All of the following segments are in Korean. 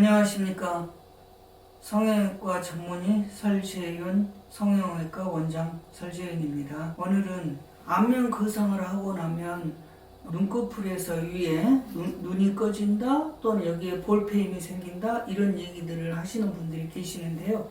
안녕하십니까. 성형외과 전문의 설재윤, 성형외과 원장 설재윤입니다. 오늘은 안면 거상을 하고 나면 눈꺼풀에서 위에 눈이 꺼진다, 또는 여기에 볼페임이 생긴다, 이런 얘기들을 하시는 분들이 계시는데요.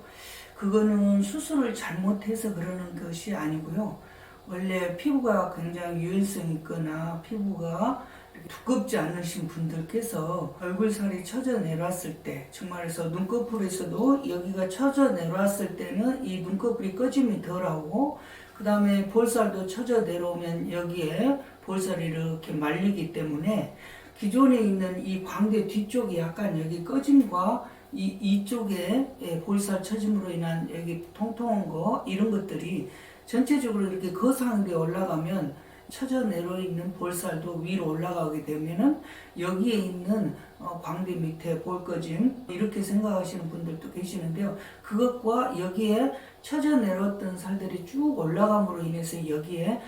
그거는 수술을 잘못해서 그러는 것이 아니고요. 원래 피부가 굉장히 유연성이 있거나 피부가 두껍지 않으신 분들께서 얼굴살이 처져 내려왔을 때, 정말해서 눈꺼풀에서도 여기가 처져 내려왔을 때는 이 눈꺼풀이 꺼짐이 덜하고, 그 다음에 볼살도 처져 내려오면 여기에 볼살이 이렇게 말리기 때문에 기존에 있는 이 광대 뒤쪽이 약간 여기 꺼짐과 이쪽에 볼살 처짐으로 인한 여기 통통한 거, 이런 것들이 전체적으로 이렇게 거상되어 올라가면 처져 내려 있는 볼살도 위로 올라가게 되면은 여기에 있는 광대 밑에 볼꺼짐, 이렇게 생각하시는 분들도 계시는데요. 그것과 여기에 처져 내려왔던 살들이 쭉 올라감으로 인해서 여기에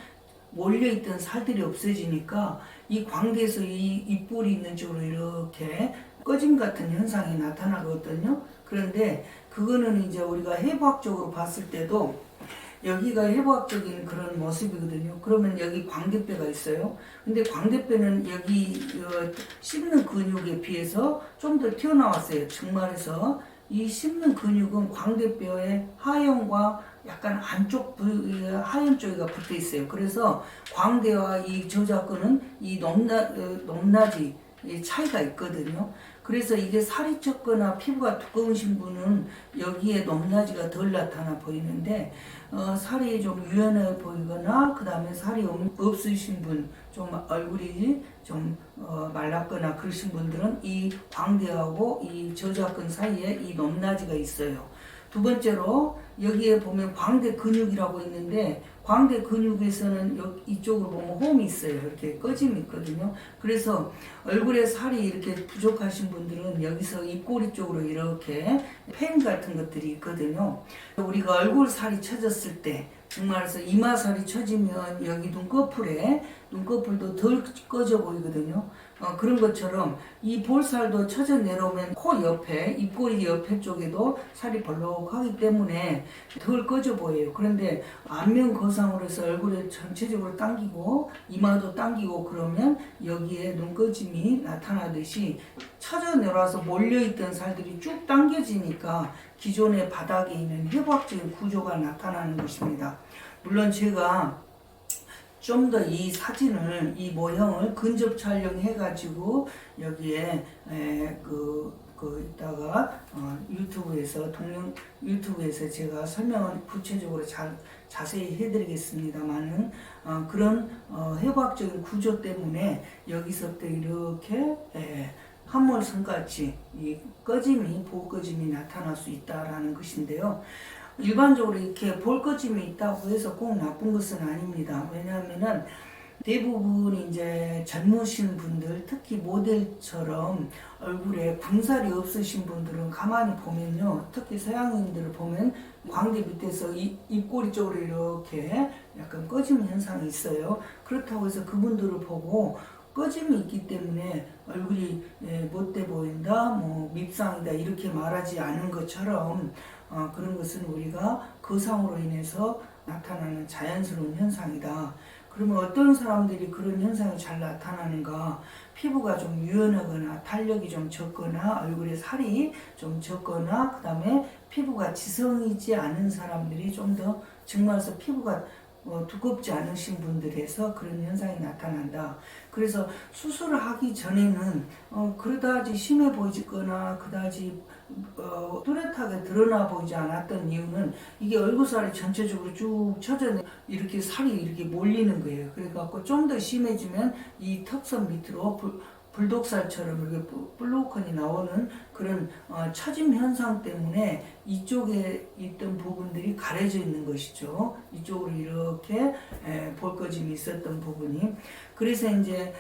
몰려있던 살들이 없어지니까 이 광대에서 이 입볼이 있는 쪽으로 이렇게 꺼짐 같은 현상이 나타나거든요. 그런데 그거는 이제 우리가 해부학적으로 봤을 때도 여기가 해부학적인 그런 모습이거든요. 그러면 여기 광대뼈가 있어요. 근데 광대뼈는 여기 씹는 근육에 비해서 좀 더 튀어나왔어요. 정말해서 이 씹는 근육은 광대뼈의 하형과 약간 안쪽 부위에 하형 쪽에가 붙어 있어요. 그래서 광대와 이 저작근은 이 높낮이 차이가 있거든요. 그래서 이게 살이 쪘거나 피부가 두꺼우신 분은 여기에 높낮이가 덜 나타나 보이는데, 살이 좀 유연해 보이거나 그 다음에 살이 없으신 분, 좀 얼굴이 좀 말랐거나 그러신 분들은 이 광대하고 이 저작근 사이에 이 높낮이가 있어요. 두 번째로 여기에 보면 광대 근육이라고 있는데, 광대 근육에서는 이쪽으로 보면 홈이 있어요. 이렇게 꺼짐이 있거든요. 그래서 얼굴에 살이 이렇게 부족하신 분들은 여기서 입꼬리 쪽으로 이렇게 펜 같은 것들이 있거든요. 우리가 얼굴 살이 처졌을 때, 정말해서 이마살이 처지면 여기 눈꺼풀도 덜 꺼져 보이거든요. 그런 것처럼 이 볼살도 처져 내려오면 코 옆에, 입꼬리 옆에 쪽에도 살이 벌록하기 때문에 덜 꺼져 보여요. 그런데 안면 거상으로 해서 얼굴을 전체적으로 당기고 이마도 당기고 그러면 여기에 눈꺼짐이 나타나듯이 처져 내려와서 몰려있던 살들이 쭉 당겨지니까 기존의 바닥에 있는 해부학적인 구조가 나타나는 것입니다. 물론 제가 좀 더 이 사진을, 이 모형을 근접 촬영해가지고 여기에 이따가 유튜브에서 제가 설명을 구체적으로 자세히 해드리겠습니다만은, 그런 해부학적인 구조 때문에 여기서부터 이렇게 함몰선같이 이 꺼짐이, 볼꺼짐이 나타날 수 있다라는 것인데요. 일반적으로 이렇게 볼꺼짐이 있다고 해서 꼭 나쁜 것은 아닙니다. 왜냐하면은 대부분 이제 젊으신 분들, 특히 모델처럼 얼굴에 군살이 없으신 분들은 가만히 보면요, 특히 서양인들을 보면 광대 밑에서 입꼬리 쪽으로 이렇게 약간 꺼짐 현상이 있어요. 그렇다고 해서 그분들을 보고 꺼짐이 있기 때문에 얼굴이 못돼 보인다, 뭐 밉상이다, 이렇게 말하지 않은 것처럼 그런 것은 우리가 거상으로 인해서 나타나는 자연스러운 현상이다. 그러면 어떤 사람들이 그런 현상이 잘 나타나는가? 피부가 좀 유연하거나 탄력이 좀 적거나 얼굴에 살이 좀 적거나 그 다음에 피부가 지성이지 않은 사람들이 좀 더 정말서 피부가 두껍지 않으신 분들에서 그런 현상이 나타난다. 그래서 수술을 하기 전에는 그다지 심해 보이거나 그다지 뚜렷하게 드러나 보이지 않았던 이유는 이게 얼굴살이 전체적으로 쭉 처져 이렇게 살이 이렇게 몰리는 거예요. 그래갖고 좀 더 심해지면 이 턱선 밑으로 불독살처럼 이렇게 볼록하니 나오는 그런 처짐 현상 때문에 이쪽에 있던 부분들이 가려져 있는 것이죠. 이쪽으로 이렇게 볼꺼짐이 있었던 부분이. 그래서 이제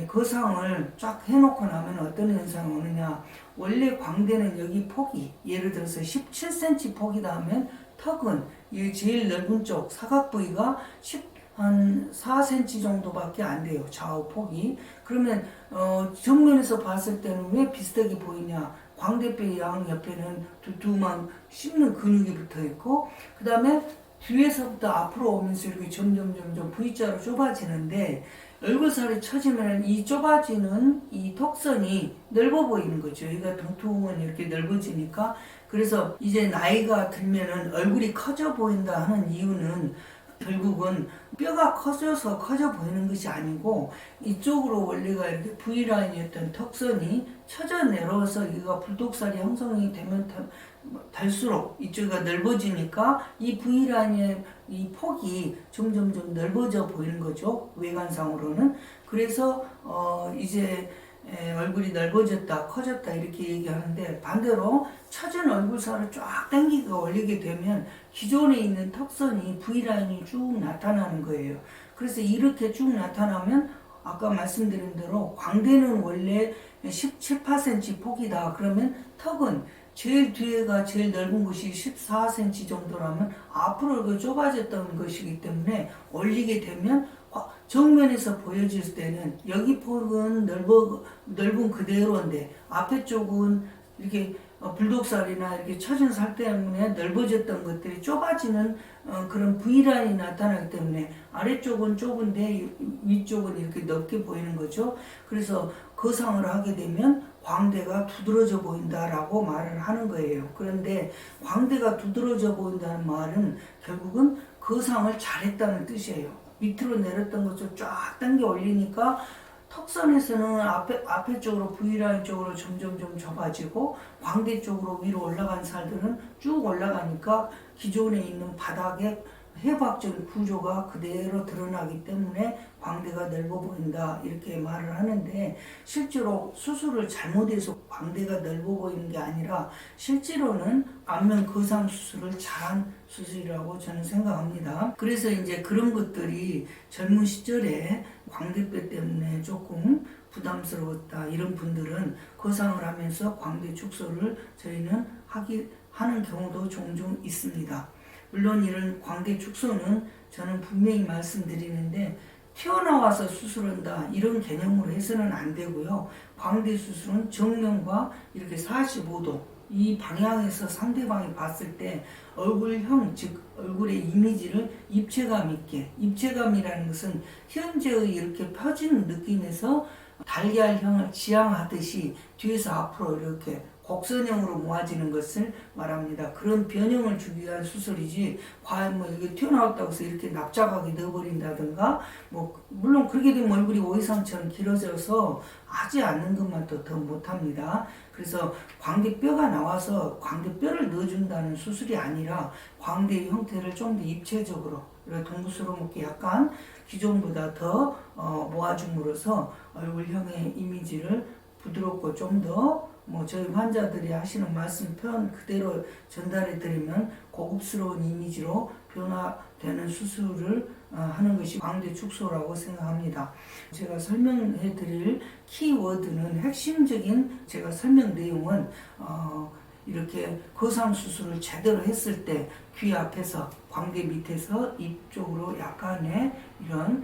거상을 쫙 해놓고 나면 어떤 현상이 오느냐. 원래 광대는 여기 폭이 예를 들어서 17cm 폭이다 하면 턱은 이 제일 넓은 쪽 사각 부위가 한 4cm 정도밖에 안 돼요. 좌우 폭이. 그러면 정면에서 봤을 때는 왜 비슷하게 보이냐? 광대뼈 양 옆에는 두툼한 씹는 근육이 붙어 있고, 그 다음에 뒤에서부터 앞으로 오면서 이렇게 점점 V자로 좁아지는데, 얼굴살이 처지면 이 좁아지는 이 턱선이 넓어 보이는 거죠. 여기가 퉁퉁은 이렇게 넓어지니까. 그래서 이제 나이가 들면은 얼굴이 커져 보인다 하는 이유는 결국은 뼈가 커져서 커져 보이는 것이 아니고, 이쪽으로 원래가 이렇게 V라인이었던 턱선이 처져 내려와서 여기가 불독살이 형성이 되면 될수록 이쪽이 넓어지니까 이 V라인의 이 폭이 점점 넓어져 보이는 거죠. 외관상으로는. 그래서 이제 얼굴이 넓어졌다, 커졌다 이렇게 얘기하는데, 반대로 처진 얼굴살을 쫙 당기고 올리게 되면 기존에 있는 턱선이 V라인이 쭉 나타나는 거예요. 그래서 이렇게 쭉 나타나면 아까 말씀드린 대로 광대는 원래 17, 8cm 폭이다. 그러면 턱은 제일 뒤에가 제일 넓은 곳이 14cm 정도라면 앞으로 그 좁아졌던 것이기 때문에 올리게 되면 정면에서 보여질 때는 여기 폭은 넓은 그대로인데 앞에 쪽은 이렇게 불독살이나 이렇게 처진 살 때문에 넓어졌던 것들이 좁아지는 그런 V라인이 나타나기 때문에 아래쪽은 좁은데 위쪽은 이렇게 넓게 보이는 거죠. 그래서 거상을 하게 되면 광대가 두드러져 보인다라고 말을 하는 거예요. 그런데 광대가 두드러져 보인다는 말은 결국은 거상을 잘했다는 뜻이에요. 밑으로 내렸던 것을 쫙 당겨 올리니까 턱선에서는 앞에 쪽으로 V라인 쪽으로 점점 좁아지고, 광대 쪽으로 위로 올라간 살들은 쭉 올라가니까 기존에 있는 바닥에 해부학적인 구조가 그대로 드러나기 때문에 광대가 넓어 보인다 이렇게 말을 하는데, 실제로 수술을 잘못해서 광대가 넓어 보이는 게 아니라 실제로는 안면 거상 수술을 잘한 수술이라고 저는 생각합니다. 그래서 이제 그런 것들이 젊은 시절에 광대뼈 때문에 조금 부담스러웠다 이런 분들은 거상을 하면서 광대 축소를 저희는 하는 경우도 종종 있습니다. 물론 이런 광대 축소는 저는 분명히 말씀드리는데, 튀어나와서 수술한다 이런 개념으로 해서는 안 되고요. 광대 수술은 정면과 이렇게 45도 이 방향에서 상대방이 봤을 때 얼굴형, 즉 얼굴의 이미지를 입체감 있게, 입체감이라는 것은 현재의 이렇게 펴진 느낌에서 달걀형을 지향하듯이 뒤에서 앞으로 이렇게 곡선형으로 모아지는 것을 말합니다. 그런 변형을 주기 위한 수술이지, 과연 이게 튀어나왔다고 해서 이렇게 납작하게 넣어버린다든가, 물론 그렇게 되면 얼굴이 오이상처럼 길어져서 하지 않는 것만 더 못합니다. 그래서 광대뼈가 나와서 광대뼈를 넣어준다는 수술이 아니라 광대의 형태를 좀 더 입체적으로 동부스러움없게 약간 기존보다 더 모아줌으로써 얼굴형의 이미지를 부드럽고 좀 더 저희 환자들이 하시는 말씀 표현 그대로 전달해 드리면 고급스러운 이미지로 변화되는 수술을 하는 것이 광대 축소라고 생각합니다. 제가 설명해 드릴 키워드는 핵심적인 제가 설명 내용은 이렇게 거상 수술을 제대로 했을 때 귀 앞에서 광대 밑에서 입 쪽으로 약간의 이런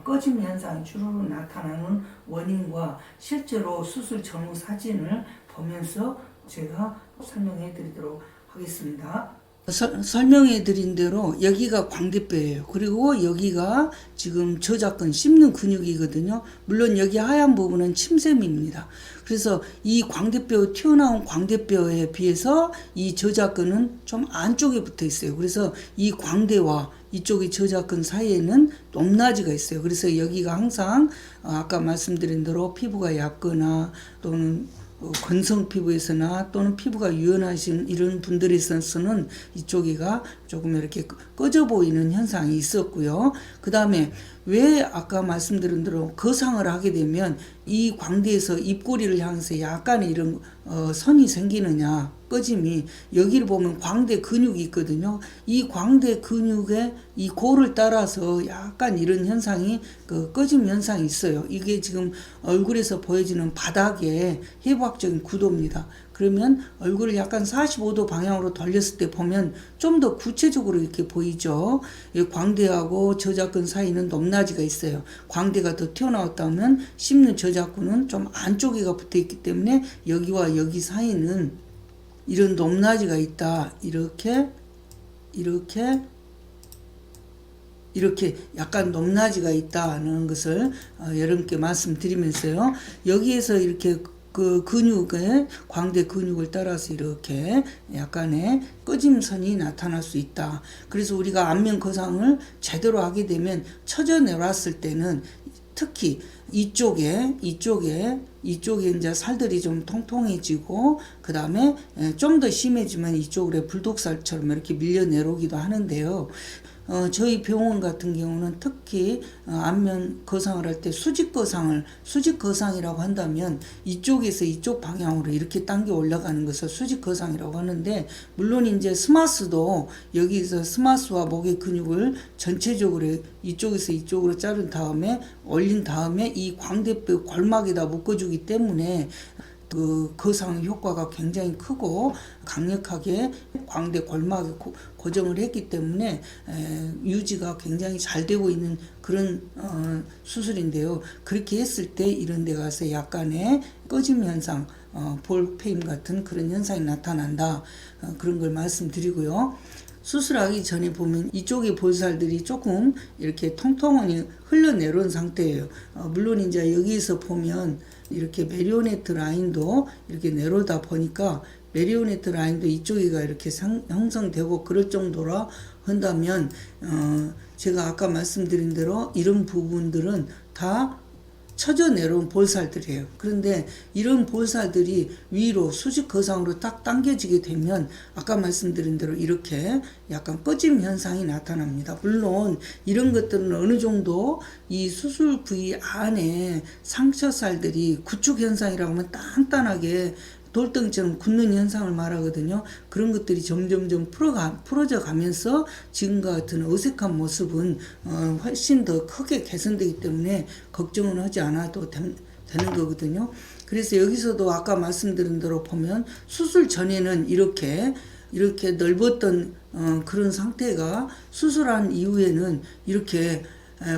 꺼짐 현상이 주르륵 나타나는 원인과 실제로 수술 전후 사진을 보면서 제가 설명해 드리도록 하겠습니다. 설명해 드린 대로 여기가 광대뼈예요. 그리고 여기가 지금 저작근 씹는 근육이거든요. 물론 여기 하얀 부분은 침샘입니다. 그래서 이 광대뼈, 튀어나온 광대뼈에 비해서 이 저작근은 좀 안쪽에 붙어 있어요. 그래서 이 광대와 이쪽의 저작근 사이에는 높낮이가 있어요. 그래서 여기가 항상 아까 말씀드린 대로 피부가 얇거나 또는 건성 피부에서나 또는 피부가 유연하신 이런 분들에 있어서는 이쪽이가 조금 이렇게 꺼져 보이는 현상이 있었고요. 그 다음에 왜 아까 말씀드린 대로 거상을 하게 되면 이 광대에서 입꼬리를 향해서 약간의 이런 선이 생기느냐, 꺼짐이, 여기를 보면 광대 근육이 있거든요. 이 광대 근육의 이 골을 따라서 약간 이런 현상이 꺼짐 현상이 있어요. 이게 지금 얼굴에서 보여지는 바닥의 해부학적인 구도입니다. 그러면 얼굴을 약간 45도 방향으로 돌렸을 때 보면 좀 더 구체적으로 이렇게 보이죠. 광대하고 저작근 사이는 높낮이가 있어요. 광대가 더 튀어나왔다면 씹는 저작근은 좀 안쪽에가 붙어 있기 때문에 여기와 여기 사이는 이런 높낮이가 있다. 이렇게 약간 높낮이가 있다는 것을 여러분께 말씀드리면서요. 여기에서 이렇게 그 근육의 광대 근육을 따라서 이렇게 약간의 꺼짐선이 나타날 수 있다. 그래서 우리가 안면 거상을 제대로 하게 되면 처져 내려왔을 때는 특히 이쪽에 이제 살들이 좀 통통해지고 그 다음에 좀 더 심해지면 이쪽으로 불독살처럼 이렇게 밀려 내려오기도 하는데요. 저희 병원 같은 경우는 특히 안면 거상을 할 때 수직 거상이라고 한다면 이쪽에서 이쪽 방향으로 이렇게 당겨 올라가는 것을 수직 거상이라고 하는데, 물론 이제 스마스도 여기서 스마스와 목의 근육을 전체적으로 이쪽에서 이쪽으로 자른 다음에 올린 다음에 이 광대뼈 골막에다 묶어주기 때문에 그 거상 효과가 굉장히 크고 강력하게 광대 골막에 고정을 했기 때문에 유지가 굉장히 잘 되고 있는 그런 수술인데요. 그렇게 했을 때 이런 데 가서 약간의 꺼짐 현상, 볼페임 같은 그런 현상이 나타난다. 그런 걸 말씀드리고요. 수술하기 전에 보면 이쪽의 볼살들이 조금 이렇게 통통하니 흘러내려온 상태예요. 물론 이제 여기서 보면 이렇게 메리오네트 라인도 이렇게 내려오다 보니까 메리오네트 라인도 이쪽이가 이렇게 형성되고 그럴 정도라 한다면 제가 아까 말씀드린 대로 이런 부분들은 다 처져 내려온 볼살들이에요. 그런데 이런 볼살들이 위로 수직 거상으로 딱 당겨지게 되면 아까 말씀드린 대로 이렇게 약간 꺼짐 현상이 나타납니다. 물론 이런 것들은 어느 정도 이 수술 부위 안에 상처살들이 구축 현상이라고 하면 단단하게 돌덩이처럼 굳는 현상을 말하거든요. 그런 것들이 점점점 풀어져 가면서 지금과 같은 어색한 모습은 훨씬 더 크게 개선되기 때문에 걱정은 하지 않아도 되는 거거든요. 그래서 여기서도 아까 말씀드린 대로 보면 수술 전에는 이렇게 넓었던 그런 상태가 수술한 이후에는 이렇게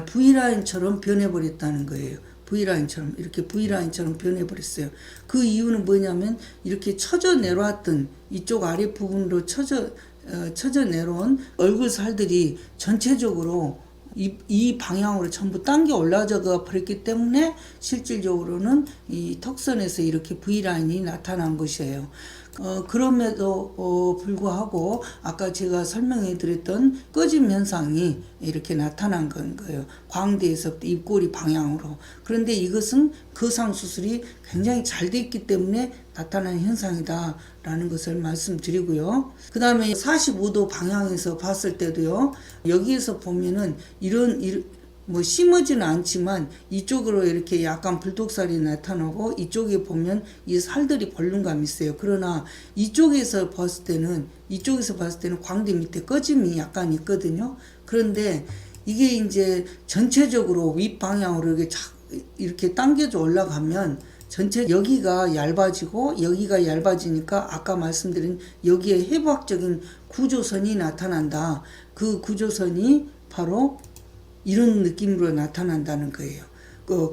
V라인처럼 변해버렸다는 거예요. V라인처럼 변해버렸어요. 그 이유는 뭐냐면 이렇게 처져 내려왔던 이쪽 아래 부분으로 처져 내려온 얼굴 살들이 전체적으로 이 방향으로 전부 당겨 올라가 버렸기 때문에 실질적으로는 이 턱선에서 이렇게 V라인이 나타난 것이에요. 그럼에도 불구하고 아까 제가 설명해 드렸던 꺼짐 현상이 이렇게 나타난 거예요. 광대에서부터 입꼬리 방향으로. 그런데 이것은 거상 수술이 굉장히 잘 돼 있기 때문에 나타난 현상이다 라는 것을 말씀드리고요. 그 다음에 45도 방향에서 봤을 때도요, 여기에서 보면은 뭐 심하지는 않지만 이쪽으로 이렇게 약간 불독살이 나타나고 이쪽에 보면 이 살들이 볼륨감이 있어요. 그러나 이쪽에서 봤을 때는 광대 밑에 꺼짐이 약간 있거든요. 그런데 이게 이제 전체적으로 윗방향으로 이렇게 당겨져 올라가면 전체 여기가 얇아지고 여기가 얇아지니까 아까 말씀드린 여기에 해부학적인 구조선이 나타난다. 그 구조선이 바로 이런 느낌으로 나타난다는 거예요.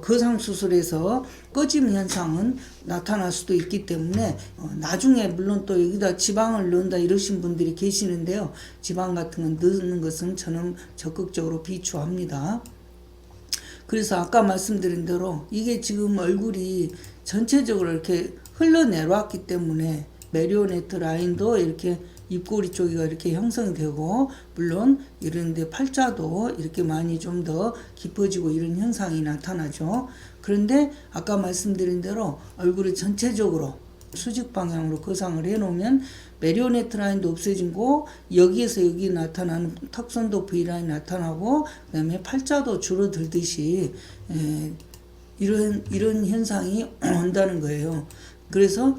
거상 수술에서 꺼짐 현상은 나타날 수도 있기 때문에 나중에 물론 또 여기다 지방을 넣는다 이러신 분들이 계시는데요. 지방 같은 건 넣는 것은 저는 적극적으로 비추합니다. 그래서 아까 말씀드린 대로 이게 지금 얼굴이 전체적으로 이렇게 흘러내려왔기 때문에 메리오네트 라인도 이렇게 입꼬리 쪽이가 이렇게 형성되고, 물론 이런데 팔자도 이렇게 많이 좀 더 깊어지고 이런 현상이 나타나죠. 그런데 아까 말씀드린 대로 얼굴이 전체적으로 수직 방향으로 거상을 해놓으면 메리오네트 라인도 없어지고 여기에서 여기 나타나는 턱선도 V라인 나타나고 그 다음에 팔자도 줄어들듯이 이런 현상이 온다는 거예요. 그래서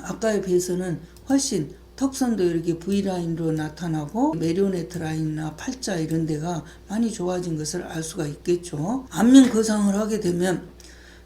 아까에 비해서는 훨씬 턱선도 이렇게 V라인으로 나타나고 메리오네트 라인이나 팔자 이런 데가 많이 좋아진 것을 알 수가 있겠죠. 안면 거상을 하게 되면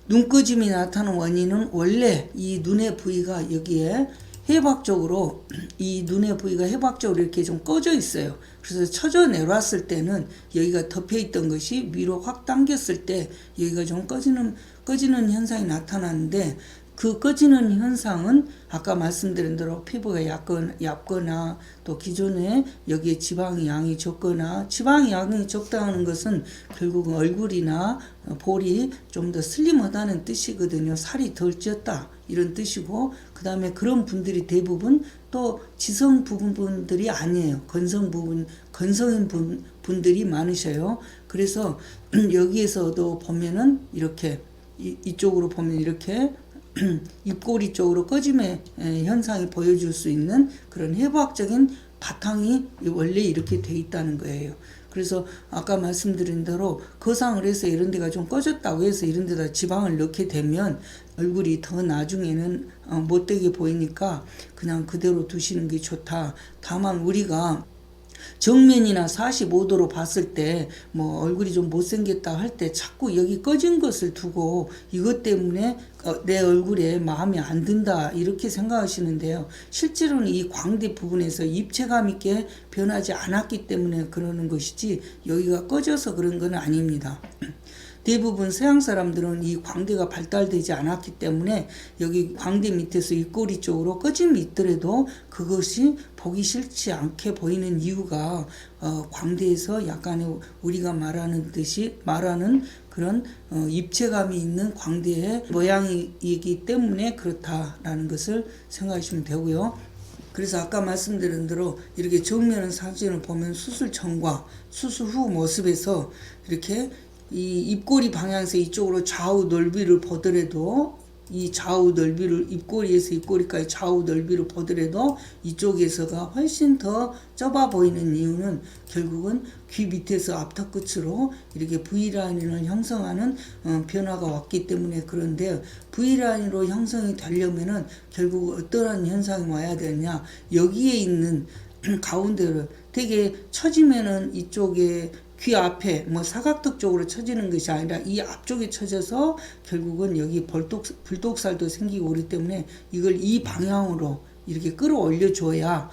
눈꺼짐이 나타나는 원인은 원래 이 눈의 부위가 여기에 해박적으로 이 눈의 부위가 해박적으로 이렇게 좀 꺼져 있어요. 그래서 쳐져 내려왔을 때는 여기가 덮여 있던 것이 위로 확 당겼을 때 여기가 좀 꺼지는 현상이 나타나는데 그 꺼지는 현상은 아까 말씀드린 대로 피부가 얇거나 또 기존에 여기에 지방의 양이 적거나 지방의 양이 적다는 것은 결국은 얼굴이나 볼이 좀 더 슬림하다는 뜻이거든요. 살이 덜 쪘다 이런 뜻이고 그 다음에 그런 분들이 대부분 또 지성 부분들이 아니에요. 건성인 분들이 많으셔요. 그래서 여기에서도 보면은 이렇게 이쪽으로 보면 이렇게 입꼬리 쪽으로 꺼짐의 현상이 보여줄 수 있는 그런 해부학적인 바탕이 원래 이렇게 돼 있다는 거예요. 그래서 아까 말씀드린 대로 거상을 해서 이런 데가 좀 꺼졌다고 해서 이런 데다 지방을 넣게 되면 얼굴이 더 나중에는 못되게 보이니까 그냥 그대로 두시는 게 좋다. 다만 우리가 정면이나 45도로 봤을 때 뭐 얼굴이 좀 못생겼다 할 때 자꾸 여기 꺼진 것을 두고 이것 때문에 내 얼굴에 마음에 안 든다 이렇게 생각하시는데요. 실제로는 이 광대 부분에서 입체감 있게 변하지 않았기 때문에 그러는 것이지 여기가 꺼져서 그런 건 아닙니다. 대부분 서양 사람들은 이 광대가 발달되지 않았기 때문에 여기 광대 밑에서 입꼬리 쪽으로 꺼짐이 있더라도 그것이 보기 싫지 않게 보이는 이유가 광대에서 약간의 우리가 말하는 그런 입체감이 있는 광대의 모양이기 때문에 그렇다라는 것을 생각하시면 되고요. 그래서 아까 말씀드린 대로 이렇게 정면 사진을 보면 수술 전과 수술 후 모습에서 이렇게 이 입꼬리 방향에서 이쪽으로 좌우 넓이를 보더라도 이 좌우 넓이를 입꼬리에서 입꼬리까지 좌우 넓이를 보더라도 이쪽에서가 훨씬 더 좁아 보이는 이유는 결국은 귀 밑에서 앞턱 끝으로 이렇게 V라인을 형성하는 변화가 왔기 때문에 그런데 V라인으로 형성이 되려면은 결국 어떠한 현상이 와야 되느냐 여기에 있는 가운데를 되게 처지면은 이쪽에 귀 앞에 뭐 사각턱 쪽으로 처지는 것이 아니라 이 앞쪽에 처져서 결국은 여기 불독살도 생기고 그렇기 때문에 이걸 이 방향으로 이렇게 끌어올려 줘야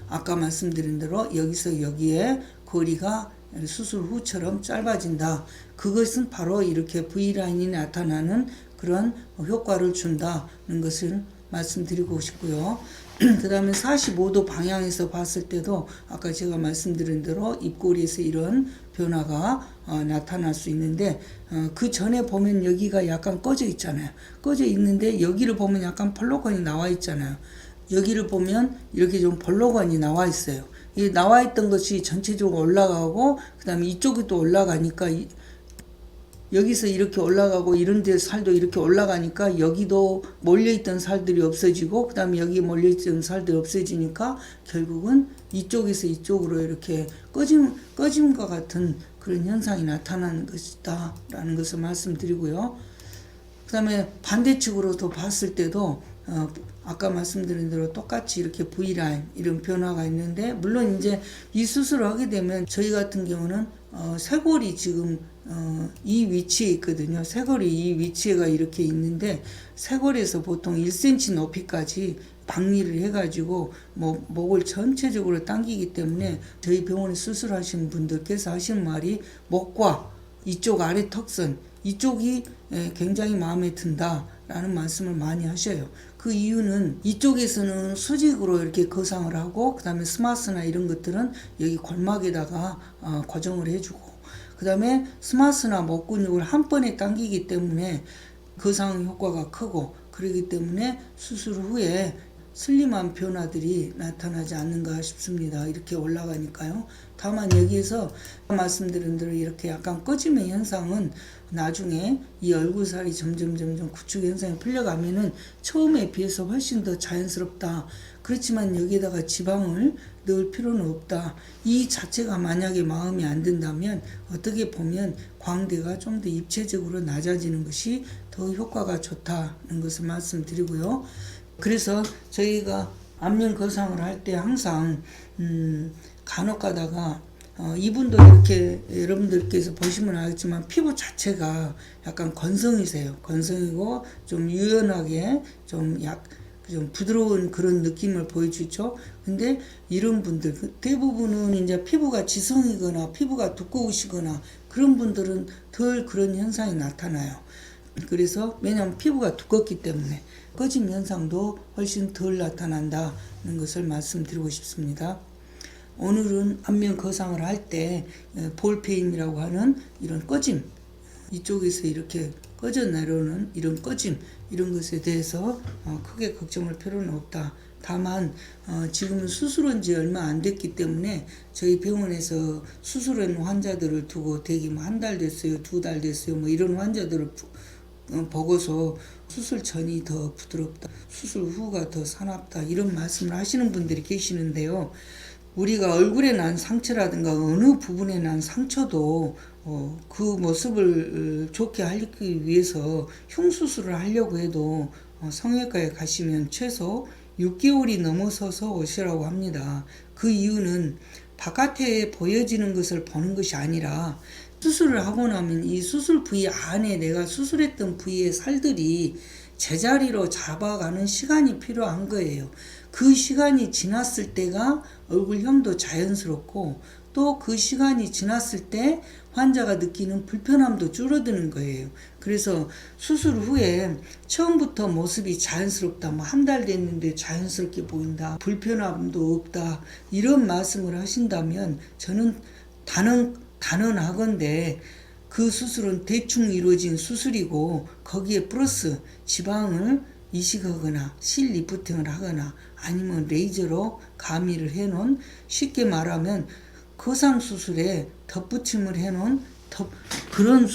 아까 말씀드린 대로 여기서 여기에 거리가 수술 후처럼 짧아진다. 그것은 바로 이렇게 V라인이 나타나는 그런 효과를 준다는 것을 말씀드리고 싶고요. 그 다음에 45도 방향에서 봤을 때도 아까 제가 말씀드린 대로 입꼬리에서 이런 변화가 나타날 수 있는데 그 전에 보면 여기가 약간 꺼져 있잖아요. 꺼져 있는데 여기를 보면 약간 펄로건이 나와 있잖아요. 여기를 보면 이렇게 좀 펄로건이 나와 있어요. 이 나와 있던 것이 전체적으로 올라가고 그 다음에 이쪽이 또 올라가니까 여기서 이렇게 올라가고 이런 데 살도 이렇게 올라가니까 여기도 몰려있던 살들이 없어지고 그 다음에 여기 몰려있던 살들이 없어지니까 결국은 이쪽에서 이쪽으로 이렇게 꺼짐과 같은 그런 현상이 나타나는 것이다 라는 것을 말씀드리고요. 그 다음에 반대측으로도 봤을 때도 아까 말씀드린 대로 똑같이 이렇게 V라인 이런 변화가 있는데 물론 이제 이 수술을 하게 되면 저희 같은 경우는 쇄골이 지금 이 위치에 있거든요. 쇄골이 이 위치가 이렇게 있는데 쇄골에서 보통 1cm 높이까지 박리를 해가지고 목을 전체적으로 당기기 때문에 저희 병원에 수술하신 분들께서 하시는 말이 목과 이쪽 아래 턱선 이쪽이 굉장히 마음에 든다라는 말씀을 많이 하셔요. 그 이유는 이쪽에서는 수직으로 이렇게 거상을 하고 그 다음에 스마스나 이런 것들은 여기 골막에다가 고정을 해주고 그 다음에 스마스나 목 근육을 한 번에 당기기 때문에 거상 효과가 크고 그러기 때문에 수술 후에 슬림한 변화들이 나타나지 않는가 싶습니다. 이렇게 올라가니까요. 다만 여기에서 말씀드린 대로 이렇게 약간 꺼짐의 현상은 나중에 이 얼굴살이 점점 구축 현상이 풀려가면은 처음에 비해서 훨씬 더 자연스럽다. 그렇지만 여기에다가 지방을 넣을 필요는 없다. 이 자체가 만약에 마음에 안 든다면 어떻게 보면 광대가 좀 더 입체적으로 낮아지는 것이 더 효과가 좋다는 것을 말씀드리고요. 그래서 저희가 안면 거상을 할 때 항상 간혹 가다가 이분도 이렇게 여러분들께서 보시면 알겠지만 피부 자체가 약간 건성이세요. 건성이고 좀 유연하게 좀 부드러운 그런 느낌을 보여주죠. 근데 이런 분들 대부분은 이제 피부가 지성이거나 피부가 두꺼우시거나 그런 분들은 덜 그런 현상이 나타나요. 그래서 왜냐하면 피부가 두껍기 때문에 꺼짐 현상도 훨씬 덜 나타난다는 것을 말씀드리고 싶습니다. 오늘은 안면 거상을 할 때 볼페임이라고 하는 이런 꺼짐, 이쪽에서 이렇게 꺼져 내려오는 이런 꺼짐, 이런 것에 대해서 크게 걱정할 필요는 없다. 다만 지금은 수술한 지 얼마 안 됐기 때문에 저희 병원에서 수술한 환자들을 두고 대기 뭐 한 달 됐어요, 2달 됐어요, 뭐 이런 환자들을 보고서 수술 전이 더 부드럽다, 수술 후가 더 사납다, 이런 말씀을 하시는 분들이 계시는데요. 우리가 얼굴에 난 상처라든가 어느 부분에 난 상처도 그 모습을 좋게 하기 위해서 흉수술을 하려고 해도 성형외과에 가시면 최소 6개월이 넘어서서 오시라고 합니다. 그 이유는 바깥에 보여지는 것을 보는 것이 아니라 수술을 하고 나면 이 수술 부위 안에 내가 수술했던 부위의 살들이 제자리로 잡아가는 시간이 필요한 거예요. 그 시간이 지났을 때가 얼굴형도 자연스럽고 또 그 시간이 지났을 때 환자가 느끼는 불편함도 줄어드는 거예요. 그래서 수술 후에 처음부터 모습이 자연스럽다, 뭐 한 달 됐는데 자연스럽게 보인다, 불편함도 없다, 이런 말씀을 하신다면 저는 단언하건대 그 수술은 대충 이루어진 수술이고 거기에 플러스 지방을 이식하거나 실리프팅을 하거나 아니면 레이저로 가미를 해놓은, 쉽게 말하면 거상 수술에 덧붙임을 해놓은 그런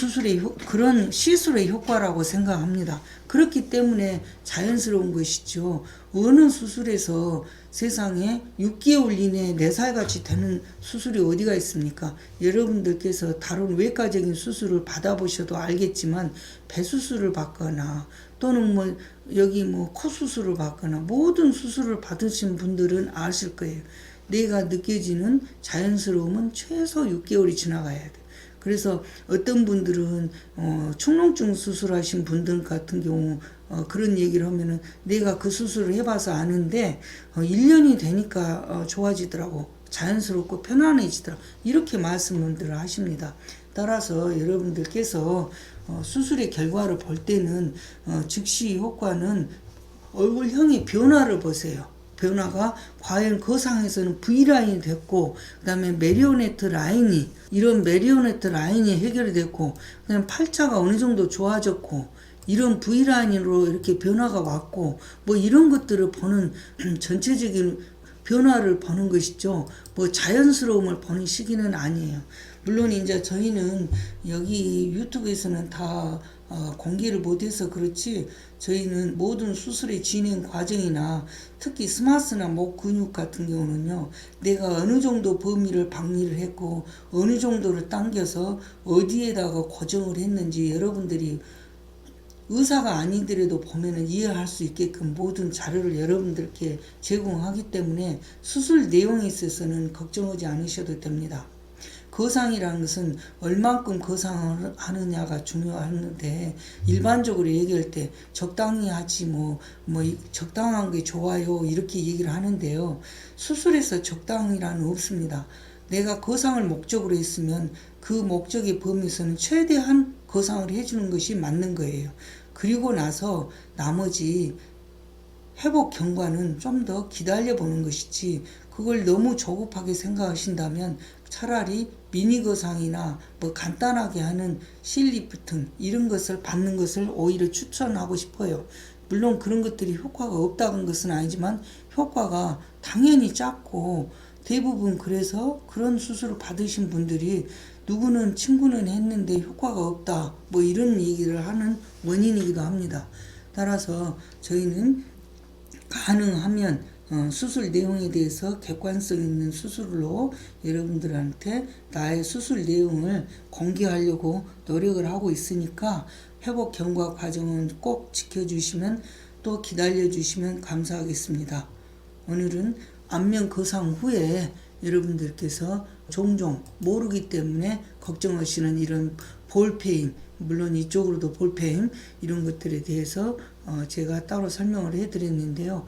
그런 시술의 효과라고 생각합니다. 그렇기 때문에 자연스러운 것이죠. 어느 수술에서 세상에 6개월 이내에 4살같이 되는 수술이 어디가 있습니까? 여러분들께서 다른 외과적인 수술을 받아보셔도 알겠지만 배 수술을 받거나 또는 여기 코 수술을 받거나 모든 수술을 받으신 분들은 아실 거예요. 내가 느껴지는 자연스러움은 최소 6개월이 지나가야 돼. 그래서 어떤 분들은 축농증 수술하신 분들 같은 경우 그런 얘기를 하면은 내가 그 수술을 해봐서 아는데 1년이 되니까 좋아지더라고, 자연스럽고 편안해지더라고, 이렇게 말씀을 하십니다. 따라서 여러분들께서 수술의 결과를 볼 때는 즉시 효과는 얼굴형의 변화를 보세요. 변화가 과연 거상에서는 V라인이 됐고, 그 다음에 메리오네트 라인이, 이런 메리오네트 라인이 해결이 됐고, 그다음에 팔자가 어느 정도 좋아졌고, 이런 V라인으로 이렇게 변화가 왔고, 이런 것들을 보는 전체적인 변화를 보는 것이죠. 자연스러움을 보는 시기는 아니에요. 물론 이제 저희는 여기 유튜브에서는 다 공개를 못해서 그렇지, 저희는 모든 수술의 진행 과정이나 특히 스마스나 목 근육 같은 경우는요, 내가 어느 정도 범위를 박리를 했고 어느 정도를 당겨서 어디에다가 고정을 했는지 여러분들이 의사가 아니더라도 보면은 이해할 수 있게끔 모든 자료를 여러분들께 제공하기 때문에 수술 내용에 있어서는 걱정하지 않으셔도 됩니다. 거상이라는 것은 얼만큼 거상을 하느냐가 중요한데, 일반적으로 얘기할 때 적당히 하지 적당한 게 좋아요 이렇게 얘기를 하는데요. 수술에서 적당이라는 없습니다. 내가 거상을 목적으로 했으면 그 목적의 범위에서는 최대한 거상을 해주는 것이 맞는 거예요. 그리고 나서 나머지 회복 경과는 좀 더 기다려 보는 것이지, 그걸 너무 조급하게 생각하신다면 차라리 미니 거상이나 간단하게 하는 실리프팅 이런 것을 받는 것을 오히려 추천하고 싶어요. 물론 그런 것들이 효과가 없다는 것은 아니지만 효과가 당연히 작고, 대부분 그래서 그런 수술을 받으신 분들이 누구는 친구는 했는데 효과가 없다 이런 얘기를 하는 원인이기도 합니다. 따라서 저희는 가능하면 수술 내용에 대해서 객관성 있는 수술로 여러분들한테 나의 수술 내용을 공개하려고 노력을 하고 있으니까 회복 경과 과정은 꼭 지켜주시면 또 기다려주시면 감사하겠습니다. 오늘은 안면 거상 후에 여러분들께서 종종 모르기 때문에 걱정하시는 이런 볼페임, 물론 이쪽으로도 볼페임 이런 것들에 대해서 제가 따로 설명을 해드렸는데요.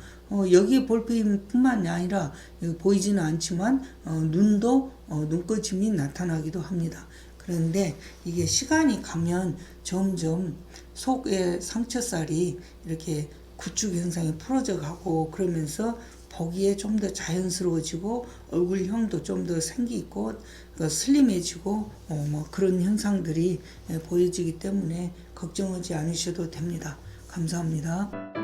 여기 볼페임 뿐만이 아니라 보이지는 않지만 눈도 눈꺼짐이 나타나기도 합니다. 그런데 이게 시간이 가면 점점 속의 상처살이 이렇게 구축 현상이 풀어져 가고 그러면서 보기에 좀 더 자연스러워지고 얼굴형도 좀 더 생기고 슬림해지고 뭐 그런 현상들이 보여지기 때문에 걱정하지 않으셔도 됩니다. 감사합니다.